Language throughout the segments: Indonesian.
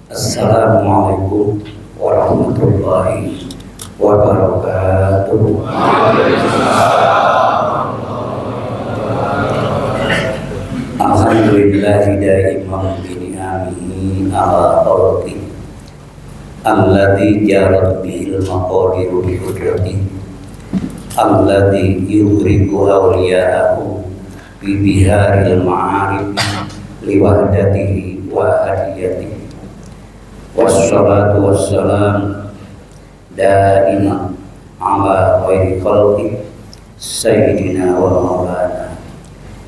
Assalamualaikum warahmatullahi wabarakatuh. Alhamdulillahi daiman bini'amihi ala khalqi alladzi jarat bihil maqadiru bi qudrati alladzi yughriqu awliya'ahu bi biharil ma'arif liwahdatihi wa hadiyatihi. Wassalatu wassalam daiman ala khairi khalqi sayyidina wa maulana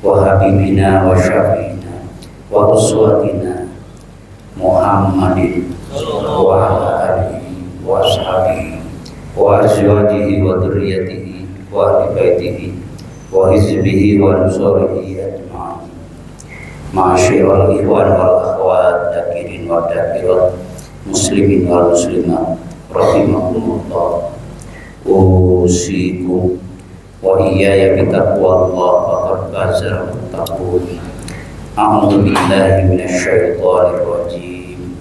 wa habibina wa syafi'ina wa uswatina Muhammadin wa ala alihi wa ashabihi wa azwajihi wa dzurriyyatihi wa ahli baitihi wa hizbihi wa nusurihi ajma'in. Ma'asyiral ikhwan wal akhwat, dakirin wa dakirat, muslimin wal muslimat, rahimakumullah. Usikum wa iyaya bitaqwallah faqad fazal muttaqun. A'udzu billahi minasyaitonir rajim.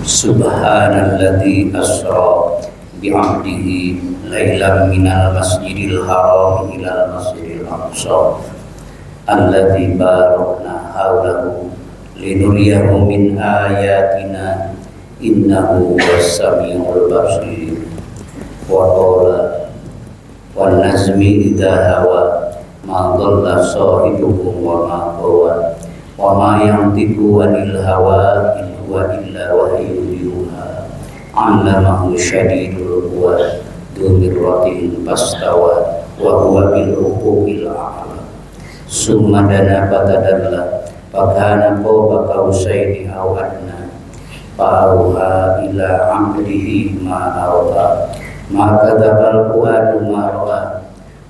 Subhanalladzi asra bi'abdihi lailan minal masjidil haram ilal masjidil aqsa alladzi barakna haulahu linuriyahu min ayatina innahu was-sami'ul basir. Wa qala wan nazmi idza hawa ma dhalla sahibukum wa ma qawa wa ma yantiqu anil hawa in huwa illa wahyun yuha 'allamahu syadidul quwa dzu mirratin fastawa wa huwa bil ufuqil a'la summa dana fatadalla fakana qaba qausaini aw adna fa'auha ila 'abdihi ma awha ma kadzabal fuadu ma ra'a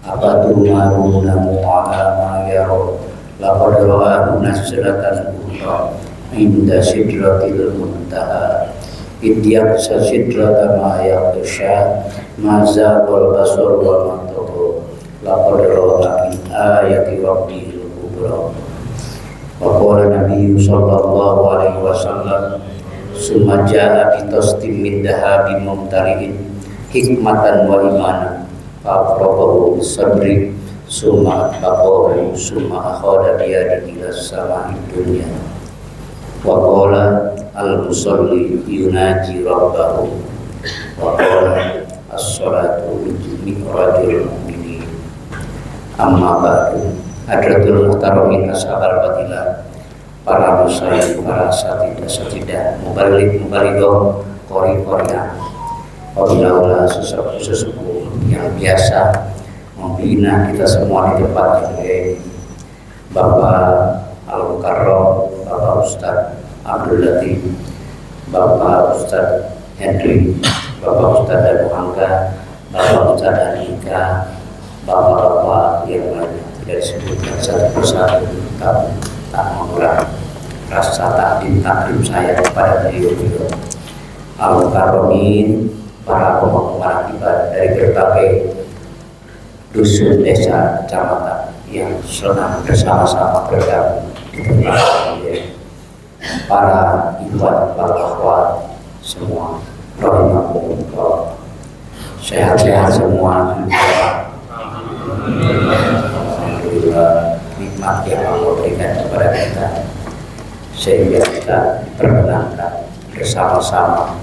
afatumaruna ala ma yara laqad ra'ahu nazlatan ukhra inda sidratil muntaha idh yaghsha sidrata ma yaghsha ma zaqal basar wa ma tagha laqad ra'a min ayati rabbihil kubra. Wa qala nabiyyu sallallahu alaihi wasallam summa jaa bi tasdim min dahabin mumtari'in hikmatan wa imanan fa'aqrabahu bisabri summa atbaqahu summa akhada biyadihi ila samai dunya. Wa qala al-musalli yunaji rabbahu wa qala as-salatu mi'rajul mu'minin. Amma ba'du, hadratul muhtaramin ashabal fadilah, para muslim, para satidah, mubalighah, qori-qoriah, wabillahi sesepuh yang biasa membina kita semua di tempat yang ini, Bapak Al-Mukarram, Bapak Ustadz Abdul Latif, Bapak Ustadz Henry, Bapak Ustadz Abu Angga, Bapak Ustadz Andika, Bapak-bapak yang lainnya tidak disebutkan satu persatu, tak mengurangi rasa takdim saya kepada beliau-beliau Al-Mukarramin, para pemakaman ibadah dari berbagai dusun, desa, kecamatan yang senang bersama-sama bergabung di tempat ini. Para ikhwan, para akhwat semua, rahimakumullah, sehat-sehat semua. Alhamdulillah, nikmat yang Allah berikan kepada kita sehingga kita diperkenankan bersama-sama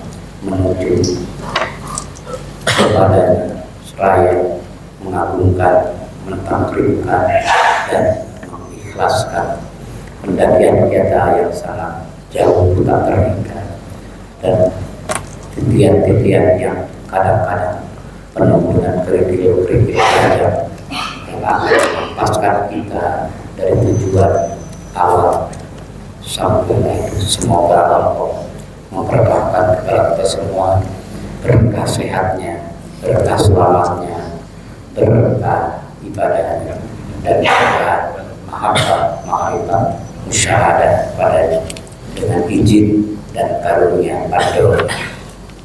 menuju kepada seraya mengagungkan, mentakrimkan dan mengikhlaskan pendakian kita yang sangat jauh tak terhingga dan titian-titian yang kadang-kadang penuh dengan kerikil-kerikil yang akan melepaskan kita dari tujuan awal sampai akhir. Semoga Allah memberkahkan kepada kita semua berkah sehatnya, berkah selamatnya, berkah ibadahnya, dan berkah mahabbah, ma'rifat, musyahadah padanya dengan izin dan karunia pada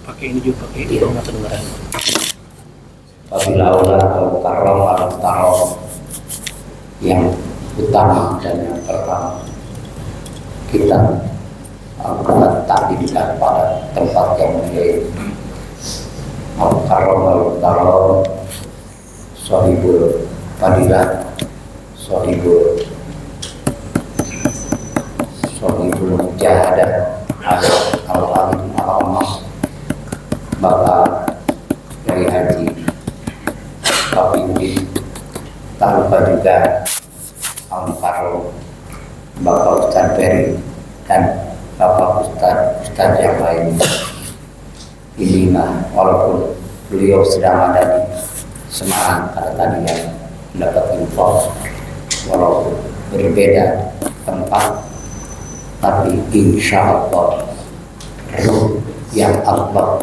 pakai ini juga pakai di rumah kedengaran. Apabila Allah Al-Mukarram Al-Mukarram yang utama dan yang pertama kita takdirkan pada tempat yang mulia ini. Al-Karam Sohibul Fadilah, Sohibul Mujahadah, Al-Alim Al-Ammah, Bapak dari Haji Bapak Yudin, tak lupa juga Al-Karam Bapak Ustadz Ferry dan Bapak Ustadz yang lain. Ini walaupun beliau sedang ada di Semarang pada tadi yang mendapat info, walaupun berbeda tempat, tapi insya Allah ruh yang Allah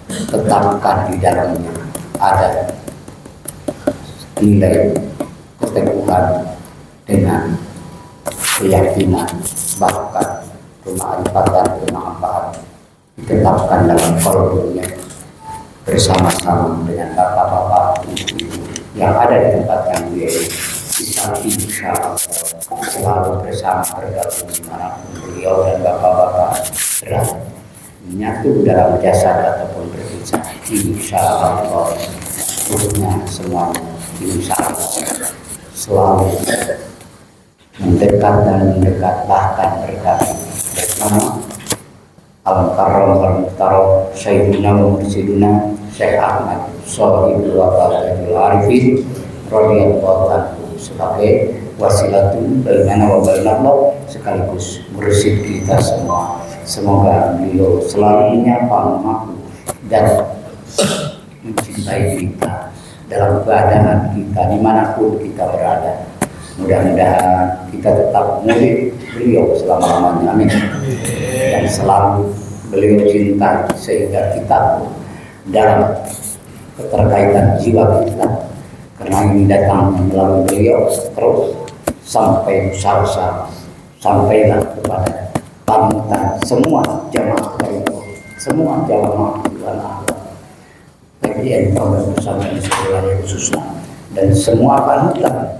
tetapkan di dalamnya ada nilai keteguhan dengan keyakinan, bahkan kemakrifatan ditetapkan dalam kolomnya bersama-sama dengan bapak-bapak ibu-ibu yang ada di tempat yang mulia ini. Insya Allah selalu bersama bergabung dimanapun beliau dan bapak-bapak berada, menyatu dalam jasad ataupun berpisah. Insya Allah seluruhnya semuanya insya Allah selalu mendekat dan mendekat, bahkan bergabung bersama Al-Karam Al-Muhtaram Sayyidina wa Mursidina Syekh Ahmad Sohibul Wafadatul Arifin radhiyallahu anhu sebagai wasilatun bainana wa bainallah, sekaligus mursyid kita semua. Semoga beliau selalu menyapa, memaku dan mencintai kita dalam keadaan kita dimanapun kita berada. Mudah-mudahan kita tetap murid beliau selama-lamanya, amin. Dan selalu beliau cintai sehingga kita dalam keterkaitan jiwa kita, karena ini datang melalui beliau terus sampai usaha sampailah kepada panutan semua jamaah beliau, semua jamaah ulama bagian tahun bersama sekolah khususnya, dan semua panutan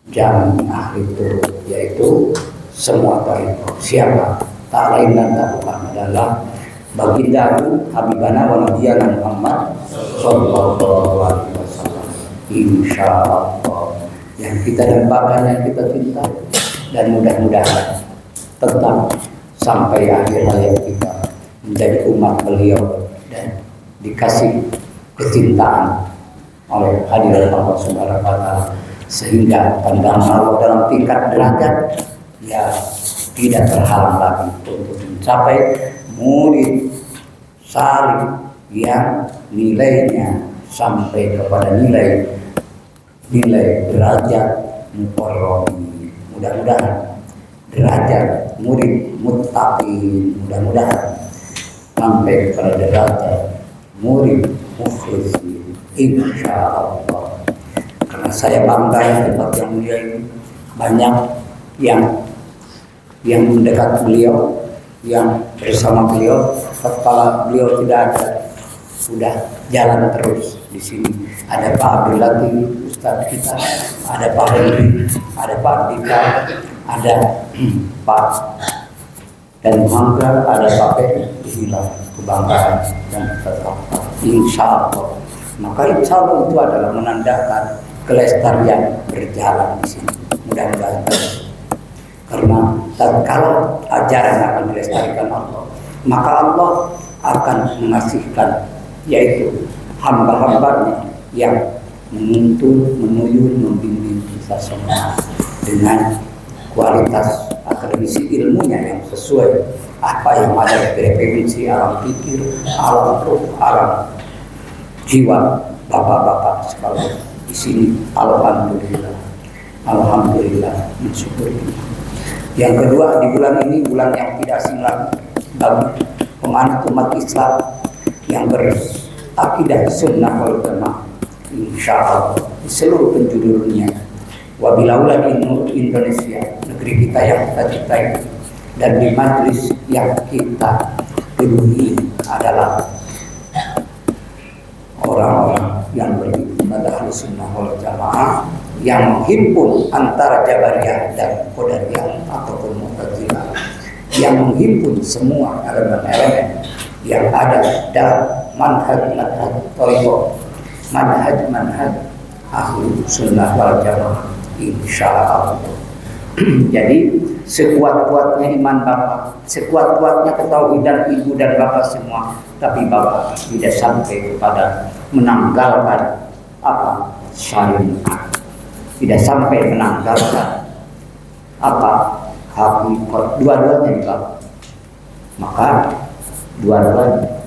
jamaah itu yaitu semua tarekat. Siapa? Tak lain dan tak bukan adalah baginda Habibana wa Nabiyana Muhammad sallallahu alaihi wasallam. Insya Allah yang kita dambakan, yang kita cinta, dan mudah-mudahan tetap sampai akhir hayat kita menjadi umat beliau dan dikasih kecintaan oleh hadirat Allah Subhanahu wa taala, sehingga pandangan Allah dalam tingkat derajat ya tidak terhalang lagi untuk mencapai murid salih yang nilainya sampai kepada nilai derajat mukarramin. Mudah-mudahan derajat murid muttaqin, mudah-mudahan sampai kepada derajat murid mukhlisin insya Allah. Karena saya bangga di tempat yang mulia ini, banyak yang mendekat beliau, yang bersama beliau. Tatkala beliau tidak ada, sudah jalan terus di sini. Ada Pak Abdul Latif, Ustadz kita, ada Pak Henry, ada Pak Dika, ada Pak dan Mangga, ada Pak Peti. Inilah kebanggaan dan tetap insya Allah. Maka insya Allah itu adalah menandakan kelestarian berjalan di sini. Mudah-mudahan terus. Karena tatkala ajaran akan dilestarikan Allah, maka Allah akan mengasihkan yaitu hamba-hambanya yang menuntun, menuyun, membimbing kita semua dengan kualitas akademisi ilmunya yang sesuai apa yang ada di definisi alam pikir, alam ruh, alam jiwa bapak-bapak sekalian di sini. Alhamdulillah, alhamdulillah, mensyukuri. Yang kedua, di bulan ini bulan yang tidak asing lagi bagi penganut umat Islam yang berakidah sunnah wal jamaah, insya Allah di seluruh penjuru dunia. Wabillahi taufiq Indonesia, negeri kita yang kita cintai, dan di majelis yang kita penuhi adalah orang-orang yang beriman pada Ahlussunnah wal Jamaah yang menghimpun antara Jabariyah dan Qadariyah ataupun Mu'tazilah, yang menghimpun semua elemen-elemen yang ada dalam manhaj thariqah, manhaj ahlu sunnah wal jamaah, insyaallah. Jadi sekuat-kuatnya iman Bapak, sekuat-kuatnya ketauhidan ibu dan Bapak semua, tapi Bapak tidak sampai kepada menanggalkan syariat, tidak sampai menanggalkan hakikat dua-duanya Bapak. Maka dua-duanya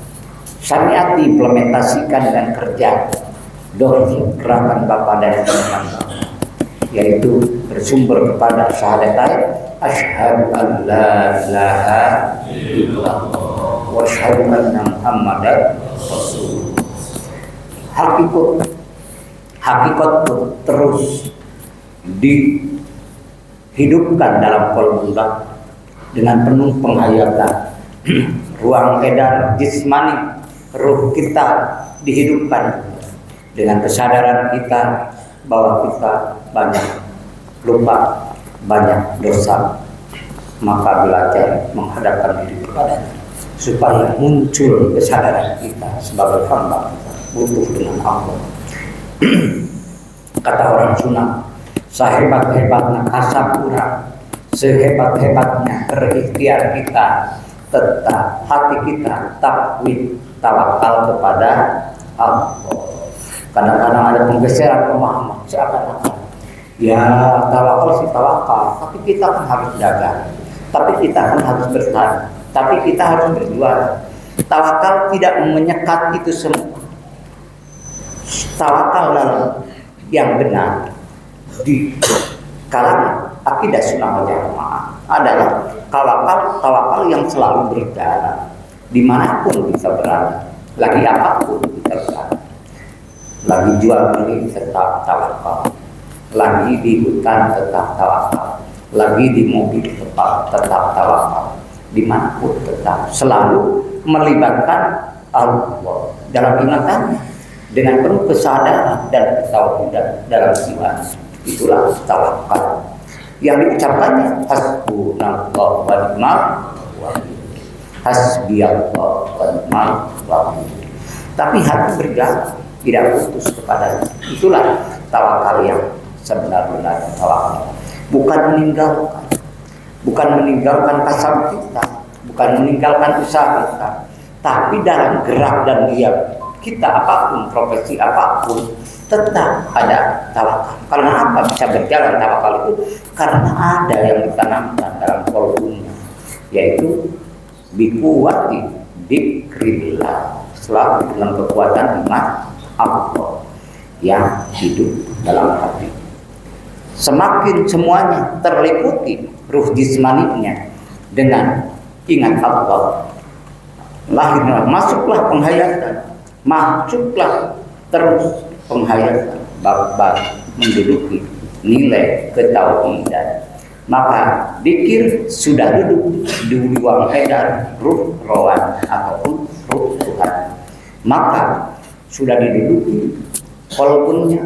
syariat diimplementasikan dengan kerja dohir gerakan Bapak dan teman Bapak, yaitu bersumber kepada syahadatain asyhadu an la ilaha illallah wa asyhadu anna muhammadar rasulullah. Hakikat terus dihidupkan dalam qalbullah dengan penuh penghayatan. Ruang edar jismani ruh kita dihidupkan dengan kesadaran kita bahwa kita banyak lupa, banyak dosa. Maka belajar menghadapkan diri kepadanya supaya muncul kesadaran kita sebagai hamba kita butuh dengan Allah. Kata orang Sunda, sehebat-hebatnya kasab urang, sehebat-hebatnya berikhtiar kita, tetap hati kita takwid tawakal kepada Allah. Kadang-kadang ada penggeseran pemahaman seakan-akan ya tawakal sih tawakal, tapi kita kan harus dagang, tapi kita kan harus bertahan, tapi kita harus berjuang. Tawakal tidak menyekat itu semua. Tawakal yang benar di kalangan akidah sunnah wal jamaah adalah tawakal yang selalu berjalan dimanapun kita berada, lagi apapun kita berada. Lagi jual beli tetap tawakal, lagi di hutan tetap tawakal, lagi di mobil tetap tawakal, dimanapun tetap selalu melibatkan Allah dalam ingatannya dengan penuh kesadaran dan ketauhidan dalam jiwa. Itulah tawakal yang diucapkannya hasbunallahu wa ni'mal wakil, hasbiyallahu wa ni'mal wakil. Tapi hati berjalan, tidak putus kepada. Itulah tawakal yang sebenar-benarnya tawakal. Bukan meninggalkan kasab kita, bukan meninggalkan usaha kita, tapi dalam gerak dan diam kita apapun, profesi apapun, tetap ada tawakal. Karena apa bisa berjalan tawakal itu? Karena ada yang ditanamkan dalam kolbunya, yaitu bikuwati dzikrillah, selalu dengan kekuatan iman Allah yang hidup dalam hati. Semakin semuanya terliputi ruh jismaninya dengan ingat Allah, lahirlah, masuklah penghayatan, masuklah terus penghayatan bab-bab menduduki nilai ketauhidan. Maka zikir sudah duduk di ruang edar ruh rohan ataupun ruh Tuhan. Maka sudah diduduki kolbunnya,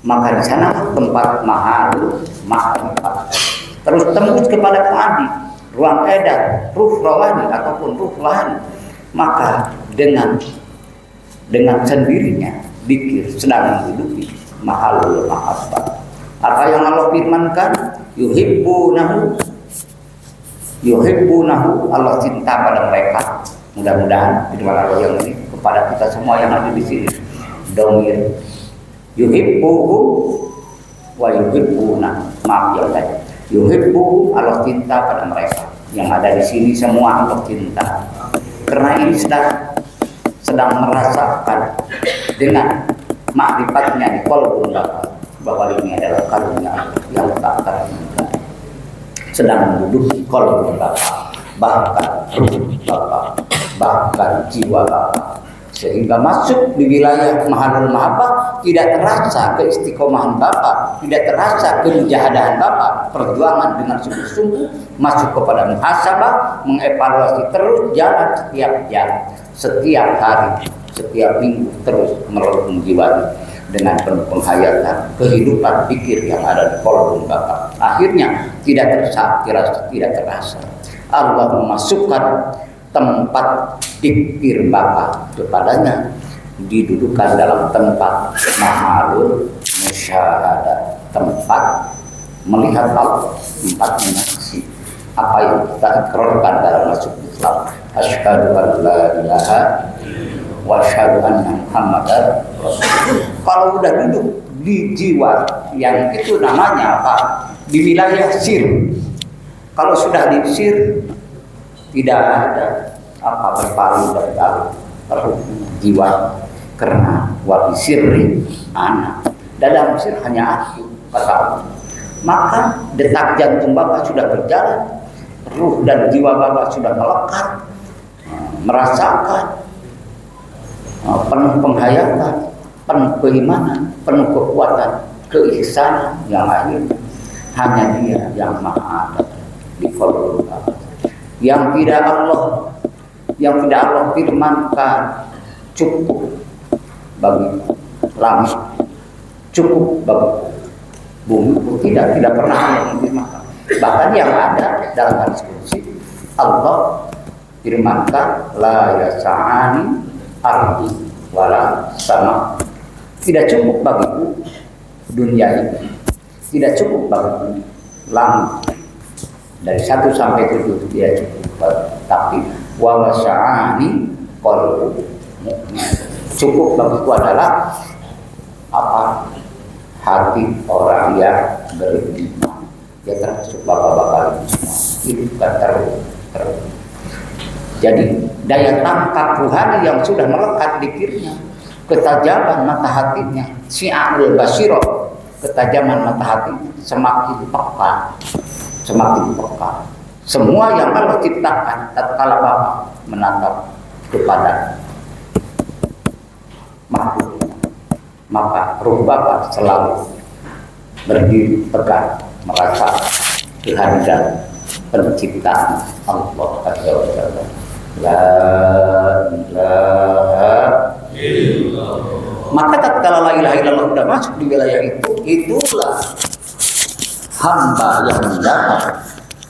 maka di sana tempat mahalu makrifat. Terus tembus kepada padi ruang edar ruh rohani ataupun ruh lahani. Maka dengan sendirinya zikir sedang menduduki mahalul mahabbah. Apa yang Allah firmankan, yuhibbunahu, Allah cinta pada mereka. Mudah-mudahan firman Allah yang ini kepada kita semua yang ada di sini. Domir yuhibbuhum wa yuhibbuna. Maaf ya Allah. Yuhibbuhum, Allah cinta pada mereka. Yang ada di sini semua Allah cinta. Karena ini sedang merasakan dengan makrifatnya di qalbun Bapak bahwa ini adalah karunia yang tak terhingga, sedang menduduki qalbun Bapak, bahkan ruh Bapak, bahkan jiwa Bapak, sehingga masuk di wilayah mahalul mahabbah tidak terasa keistiqomahan Bapak, tidak terasa kemujahadahan Bapak, perjuangan dengan sungguh-sungguh masuk kepada muhasabah, mengevaluasi terus jalan setiap jam, setiap hari, setiap minggu terus melalui jiwa. dengan penuh penghayatan kehidupan pikir yang ada di kolom Bapak. Akhirnya tidak terasa. Allah memasukkan tempat pikir Bapak kepadanya, didudukan dalam tempat mahalul musyahadah, tempat melihat Allah, tempat menyaksikan apa yang kita ikrarkan dalam masuk Islam. Asyhadu an la ilaha wa asyhadu anna Muhammadar Rasulullah. Kalau udah duduk di jiwa yang itu namanya apa? Di wilayah sir. Kalau sudah di sir tidak ada apa berpaling dari jiwa, karena wa sirri ana. Dalam sir hanya aku, kata Allah. Maka detak jantung Bapak sudah berjalan, ruh dan jiwa Bapak sudah melekat, merasakan penuh penghayatan, penuh keimanan, penuh kekuatan, keihsanan yang akhirnya hanya Dia yang Maha Ada di kolom Bapak. Yang tidak Allah firmankan cukup bagi langit, cukup bagi bumi, tidak pernah Allah firmankan. Bahkan yang ada dalam hadis qudsi, Allah firmankan la yas'ani ardi wala sama. Tidak cukup bagiku dunia ini, tidak cukup bagiku langit. Dari 1 sampai 7 dia cukup, tapi wa wasa'ani qalbu mu'min. Cukup bagiku adalah apa? Hati orang yang beriman. Ya termasuk bapak-bapak ini semua. Itu kan terus. Jadi daya tangkap rohani yang sudah melekat di dirinya, ketajaman mata hatinya, si'arul basiro, ketajaman mata hatinya semakin peka. Semua yang Allah ciptakan tatkala Bapak menatap kepada makhluknya, maka roh Bapak selalu berdiri tegak merasa kehadiran penciptaan Allah Azza wa Jalla. La ilaha illallah. Maka tatkala la ilaha illallah sudah masuk di wilayah itu, itulah hamba yang mendapat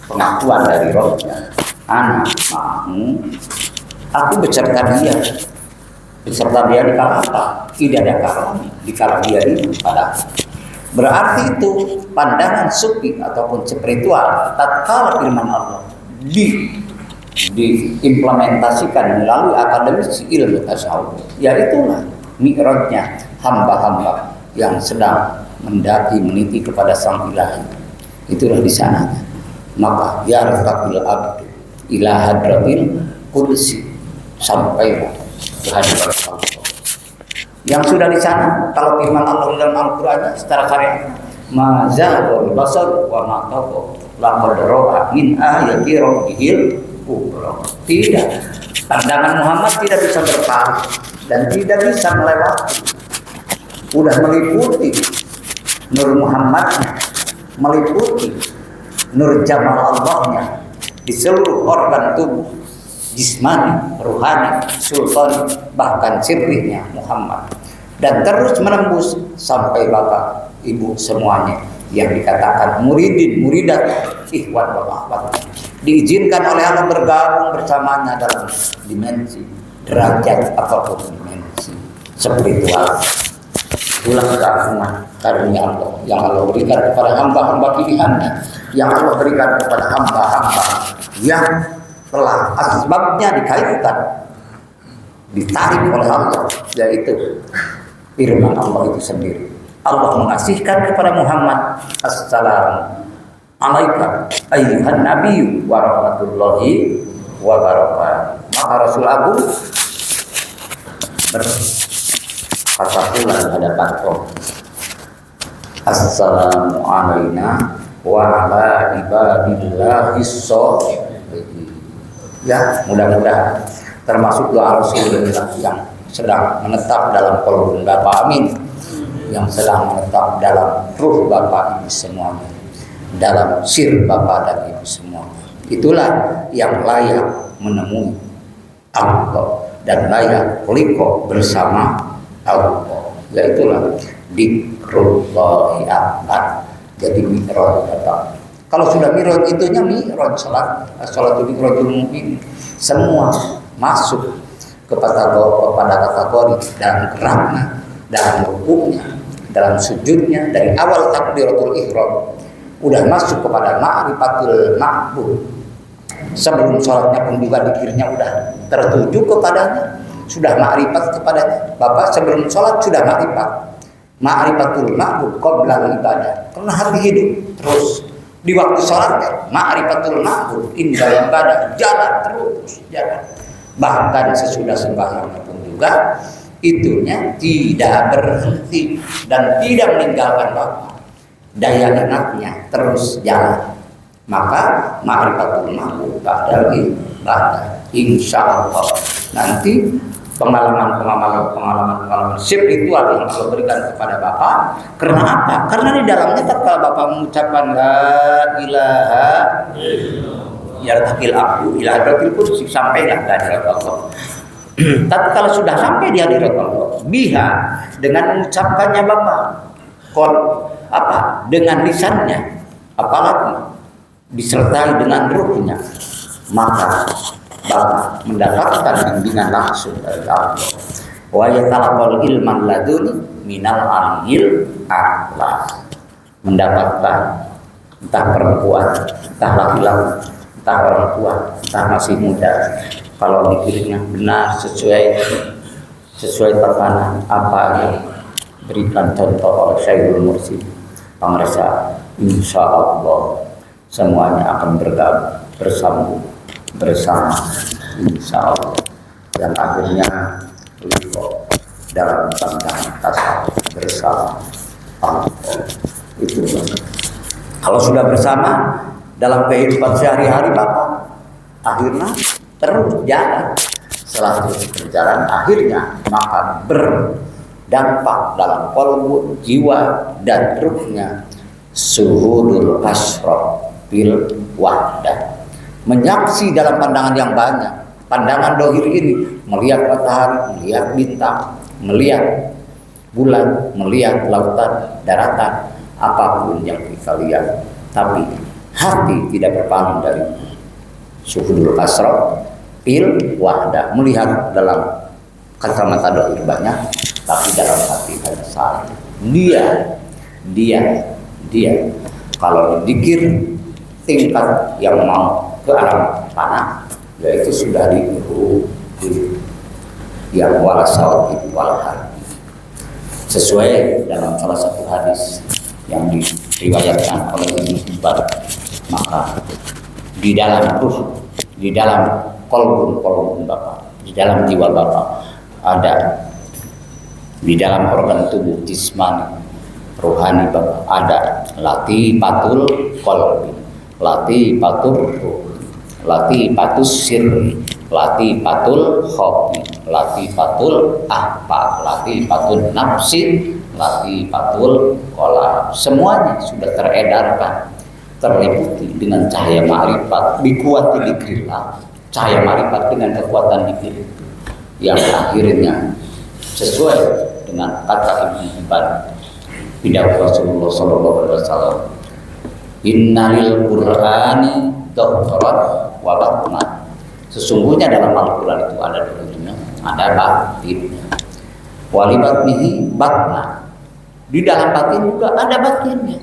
pengakuan dari Rohnya. Anak mau, aku beserta dia di kala apa? Tidak ada kala di kala dia itu pada. Berarti itu pandangan sufi ataupun spiritual tatkala firman Allah diimplementasikan melalui akademisi ilmu tasawuf, yaitulah mi'rajnya hamba-hamba yang sedang mendaki meniti kepada Sang Ilahi. Itulah di sana. Maka ya raqabil abdu ila hadratil qudsi, sampai ke hadirat Allah. Yang sudah di sana, kalau firman Allah dalam Al-Qur'an secara karya, ma zaghal basar wa ma tagha laqad ra'a min ayati rabbihil kubra. Tidak, pandangan Muhammad tidak bisa berpaling dan tidak bisa melewati. Udah meliputi nur Muhammadnya, meliputi nur jamal Allahnya di seluruh organ tubuh, jismani, ruhani, sultani, bahkan sirrinya Muhammad, dan terus menembus sampai Bapak Ibu semuanya yang dikatakan muridin, muridat, ikhwan bapak, diizinkan oleh Allah bergabung bersamanya dalam dimensi derajat apapun dimensi spiritual. Itulah keagungan karunia Allah yang Allah berikan kepada hamba-hamba pilihannya, yang Allah berikan kepada hamba-hamba yang telah asbabnya dikaitkan, ditarik oleh Allah, yaitu firman Allah itu sendiri. Allah mengasihkan kepada Muhammad, assalamu alaika ayyuhan nabiyyu wa rahmatullahi wa barakatuh. Maka Rasul Agung berkata pula di hadapan Allah, assalamu alaina wa ala ibadillahis sholihin. Ya, mudah-mudahan termasuk doa Rasulullah yang sedang menetap dalam qalbun Bapak, amin, yang sedang menetap dalam ruh Bapak Ibu semuanya, dalam sir Bapak dan Ibu semuanya. Itulah yang layak menemui Allah dan layak liqa bersama Allah. yaitulah dzikrullahi akbar. Jadi mi'raj Bapak. Kalau sudah mi'raj itunya mi'raj salatu mi'rajul mu'min, semua masuk kepada kategori dalam geraknya, dalam rukuknya, dalam sujudnya, dari awal takbiratul ihram udah masuk kepada ma'rifatul ma'bud. Sebelum sholatnya pun juga dikirnya udah tertuju kepadanya, sudah ma'rifat kepadanya. Bapak sebelum sholat sudah ma'rifatul ma'bud qabla ibadah, karena hati hidup. Terus di waktu sholatnya ma'rifatul ma'bud indah ibadah, jalan terus jalan. Bahkan sesudah sembahyang pun juga itunya tidak berhenti dan tidak meninggalkan Bapak. Daya ingatnya terus jalan. Maka ma'rifatul ma'bud ba'da ibadah. Insyaallah nanti pengalaman spiritual yang Allah berikan kepada Bapak. Karena apa? Karena di dalamnya tatkala Bapak mengucapkan la ilaha yartaqil abdu ila hadratil kursi, sampailah ke hadirat Allah. Tatkala sudah sampai di hadirat Allah, biha dengan mengucapkannya Bapak, dengan lisannya, apalagi disertai dengan ruhnya, maka Bapak mendapatkan bimbingan langsung dari Allah. Wa yatalaqal ilman laduni minal aliyil a'la. Mendapatkan entah perempuan, entah laki-laki, entah orang tua, entah masih muda, kalau dikirnya benar sesuai tatanan apa yang berikan contoh oleh Syekhul Mursyid Pangresa, insya Allah semuanya akan bergabung bersama insya Allah, dan akhirnya dalam pandangan tasawuf bersama Allah. Itu kalau sudah bersama dalam kehidupan sehari-hari Bapak, akhirnya terus jalan. Setelah terus berjalan, akhirnya maka berdampak dalam kolbu, jiwa dan ruhnya suhudul asroh bil wahdah, menyaksi dalam pandangan yang banyak. Pandangan dohir ini melihat matahari, melihat bintang, melihat bulan, melihat lautan, daratan, apapun yang kita lihat, tapi hati tidak berpaling dari suhudul asroh bil wahdah, melihat dalam kacamata dohir banyak, tapi dalam hati hanya satu. Dia kalau dikir tingkat yang mau ke alam tanah, yaitu sudah diukur yang walasawati walhar, sesuai dalam salah satu hadis yang diriwayatkan oleh Ibnu Hibban. Maka di dalam ruh, di dalam kolbun Bapak, di dalam jiwa Bapak ada, di dalam organ tubuh jismani rohani Bapak ada latifatul qalbi, latifatul ruh, latifatus sirri, latifatul khofi, latifatul ahfa, latifatul nafsi, latifatul qalam. Semuanya sudah teredarkan, terliputi dengan cahaya ma'rifat, dikuati dikrillah. Cahaya ma'rifat dengan kekuatan dikir itu yang akhirnya sesuai dengan kata Ibnu Hibban, pidato Rasulullah SAW, innalil qur'ani dhahran wa batnan. Sesungguhnya dalam Al-Quran itu ada dohirnya, ada batinnya. Walibatnihi batna, di dalam batin juga ada batinnya.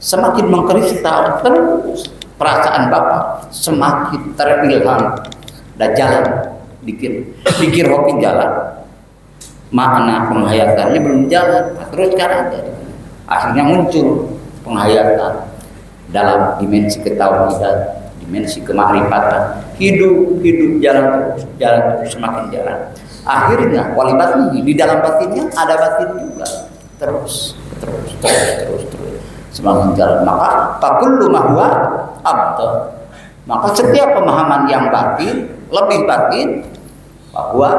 Semakin mengkristal terus perasaan Bapak, semakin terilham dan jalan dikir hoki jalan, makna penghayatannya belum jalan, terus jalan. Akhirnya muncul penghayatan dalam dimensi ketauhidan, dimensi kemakrifatan, hidup jalan terus semakin jalan. Akhirnya walibatni, di dalam batinnya ada batin juga, terus semakin jalan. Maka fakullu ma huwa abda, maka setiap pemahaman yang batin, lebih batin, bahwa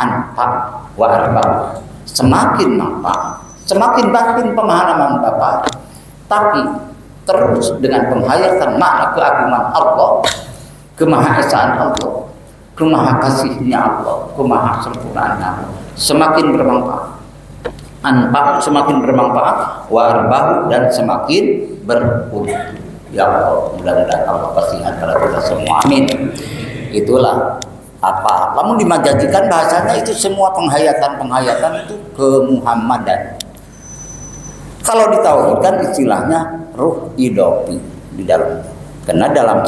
anfa wa arba, semakin manfaat, semakin batin pemahaman Bapak, tapi terus dengan penghayatan makna keagungan Allah, kemahaesaan Allah, kemahakasihnya Allah, kemahasempurnaannya Allah, semakin bermanfaat. semakin bermanfaat, warbahu dan semakin beruntung. Ya Allah, mudah-mudahan Allah kasihan pada kita semua. Amin. Itulah apa? Namun dimajajikan bahasanya itu semua penghayatan itu kemuhammadan. Kalau ditauhidkan istilahnya ruh idopi di dalam. Karena dalam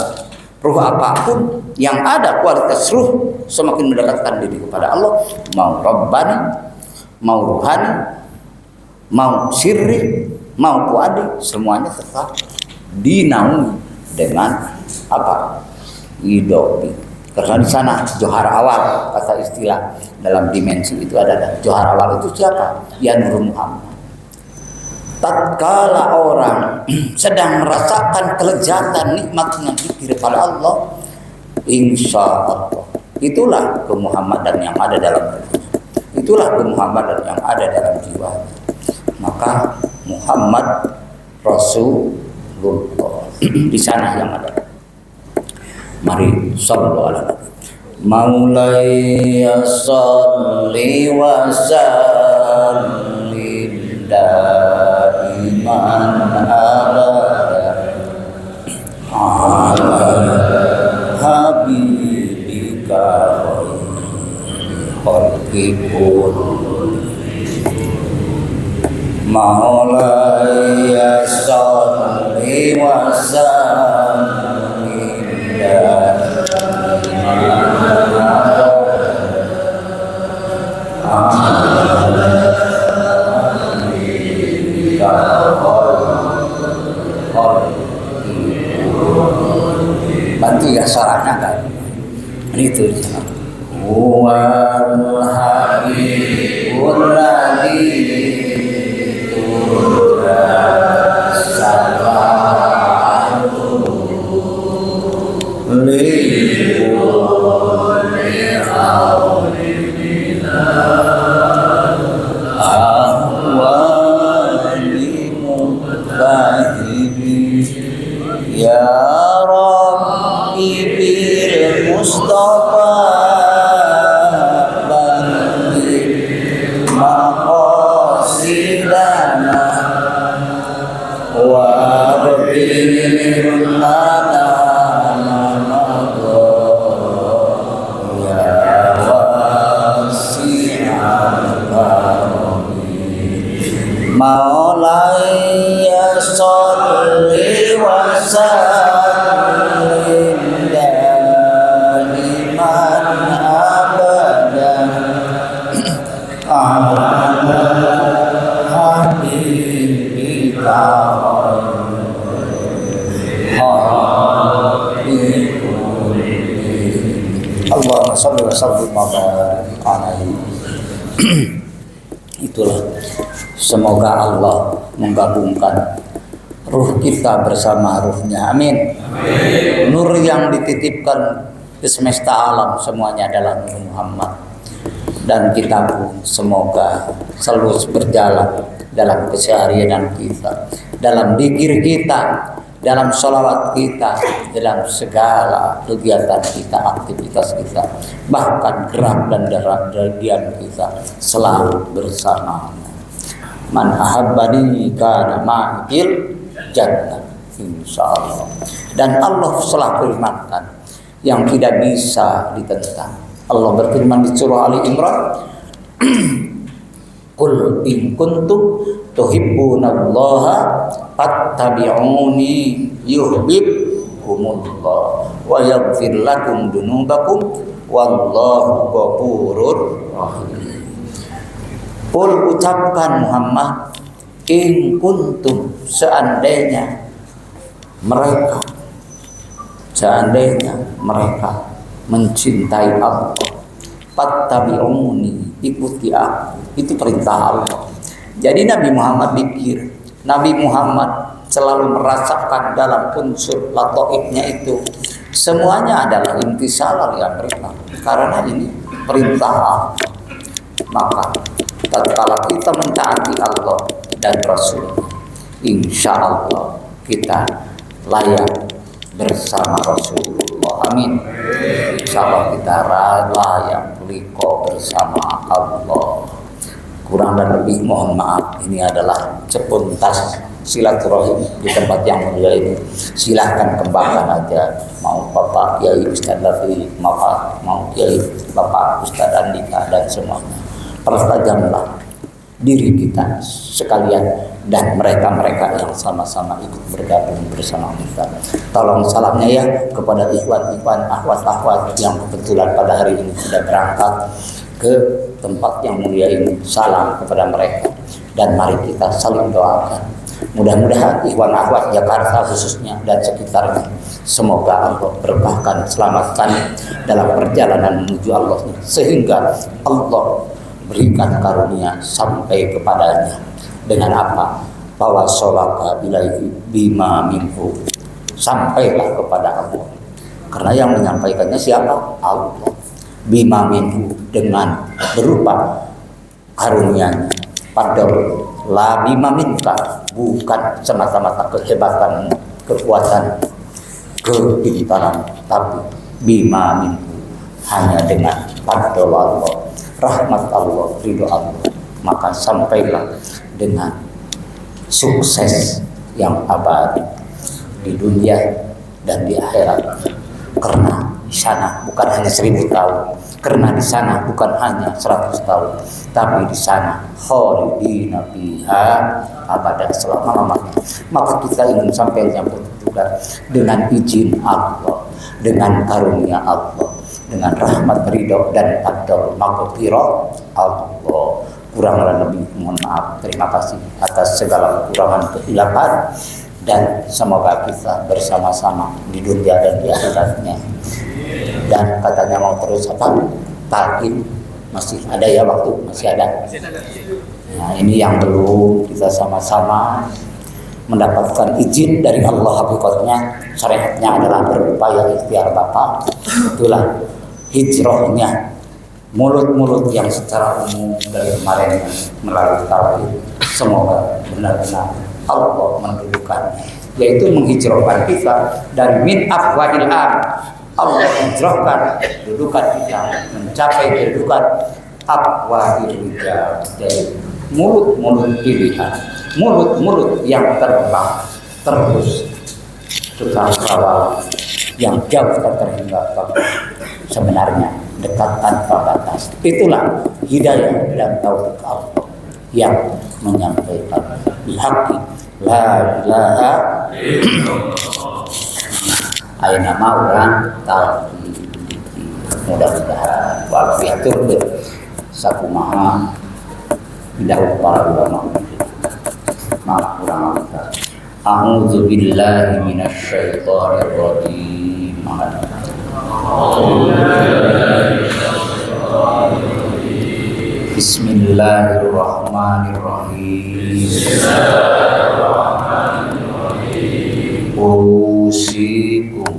ruh apapun yang ada kualitas ruh semakin mendekatkan diri kepada Allah, mau rabbani, mau ruhani, mau sirri, mau kuadi, semuanya tetap dinaungi dengan apa? Idopi. Karena di sana johar awal, kata istilah dalam dimensi itu ada johar awal itu siapa? Ya Nur Muhammad. Tatkala orang sedang merasakan kelezatan nikmatnya zikir pada Allah, insya Allah itulah kemuhammadan yang ada dalam diri. Itulah kemuhammadan yang ada dalam jiwa. Maka Muhammad Rasulullah di sana yang ada. Mari sallallahu alaihi wasallam. Maulaya sholli wa sallim daiman abada ala habibika khalqikul. Maulaya sholli wa sallim bantu ya suaranya kan itu wal habibul ladzi ya Rabbi bil Mustafa bangkit maqasidana wa bir lana Maulaya sholli wa sallim daiman abadan ala habibika Allahumma sholli wa sallim wa barik alaihi. Itulah, semoga Allah menggabungkan ruh kita bersama ruhnya. Amin. Amin. Nur yang dititipkan ke semesta alam semuanya adalah Nur Muhammad. Dan kita pun semoga selalu berjalan dalam keseharian kita, dalam zikir kita, dalam sholawat kita, dalam segala kegiatan kita, aktivitas kita, bahkan gerak dan diam kita selalu bersama. Man ahabbani kana ma'il jannah, insyaallah. Dan Allah telah firmankan yang tidak bisa ditentang. Allah berfirman di surah Ali Imran, Qul in kuntum tuhibbunallaha fattabi'uni yuhibbukumullah wa yaghfir lakum dunubakum wallahu ghafurur rahim. Qul ucapkan Muhammad, in kuntum, seandainya mereka mencintai Allah, fattabi'uni, ikuti aku. Itu perintah Allah. Jadi Nabi Muhammad pikir, Nabi Muhammad selalu merasakan dalam unsur latoifnya itu semuanya adalah intisal li amrillah, karena ini perintah Allah. Maka tatkala kita mentaati Allah dan Rasul, insya Allah kita layak bersama Rasulullah. Amin. Insya Allah kita layak liko bersama Allah. Kurang dan lebih mohon maaf. Ini adalah sepintas silaturahim di tempat yang mulia ini. Silahkan kembangkan aja, mau Bapak Kiai Ustadz Latif, mau Kiai Bapak Ustadz Andika dan semuanya. Pertajamlah diri kita sekalian dan mereka-mereka yang sama-sama ikut bergabung bersama kita. Tolong salamnya ya kepada ikhwan-ikhwan, akhwat-akhwat yang kebetulan pada hari ini sudah berangkat ke tempat yang mulia ini. Salam kepada mereka dan mari kita saling doakan. Mudah-mudahan ikhwan akhwat Jakarta khususnya dan sekitarnya, semoga Allah berkahkan, selamatkan dalam perjalanan menuju Allah, sehingga Allah berikan karunia sampai kepadanya dengan apa? Bahwa sholaka ilaihi bima minhu, sampailah kepada Allah, karena yang menyampaikannya siapa? Allah. Bima minhu, dengan berupa karunia-Nya. Padahal la bima minka, bukan semata-mata kehebatan, kekuatan, kepintaran, tapi bima minhu, hanya dengan fadl Allah, rahmat Allah, ridho Allah, maka sampailah dengan sukses yang abadi di dunia dan di akhirat. Karena di sana bukan hanya 1000 tahun, karena di sana bukan hanya 100 tahun, tapi di sana khalidina fiha abadan, selama-lamanya. Maka kita ingin sampai nyambut juga dengan izin Allah, dengan karunia Allah, dengan rahmat ridho dan fadl maghfirah Allah. Kurang lebih mohon maaf, terima kasih atas segala kekurangan kehilapan, dan semoga kita bersama-sama di dunia dan di akhiratnya. Dan katanya mau terus apa? Talqin, masih ada ya waktu, masih ada. Nah, ini yang belum kita sama-sama mendapatkan izin dari Allah. Hakikatnya syariatnya adalah berupaya ikhtiar Bapak. Itulah hijrahnya. Mulut-mulut yang secara umum dari kemarin melalui tauhid, semoga benar-benar Allah mendudukannya, yaitu menghijrahkan kita dari min afwahil am. Allah menghijrahkan kedudukan kita mencapai kedudukan afwahil rijal, dari mulut-mulut pilihan, mulut-mulut yang terbang terus tukang kawal yang jauh tak terhingga sebenarnya dekat tanpa batas. Itulah hidayah dan taufik Allah yang menyampaikan bihaqi la ilaha illallah. Aina orang tahu. Mudah-mudahan walafiatur sakumaha bidau para ulama. Maaf kurang lancar. A'udzu billahi minasyaitonir rajim. Bismillahirrahmanirrahim. Usikum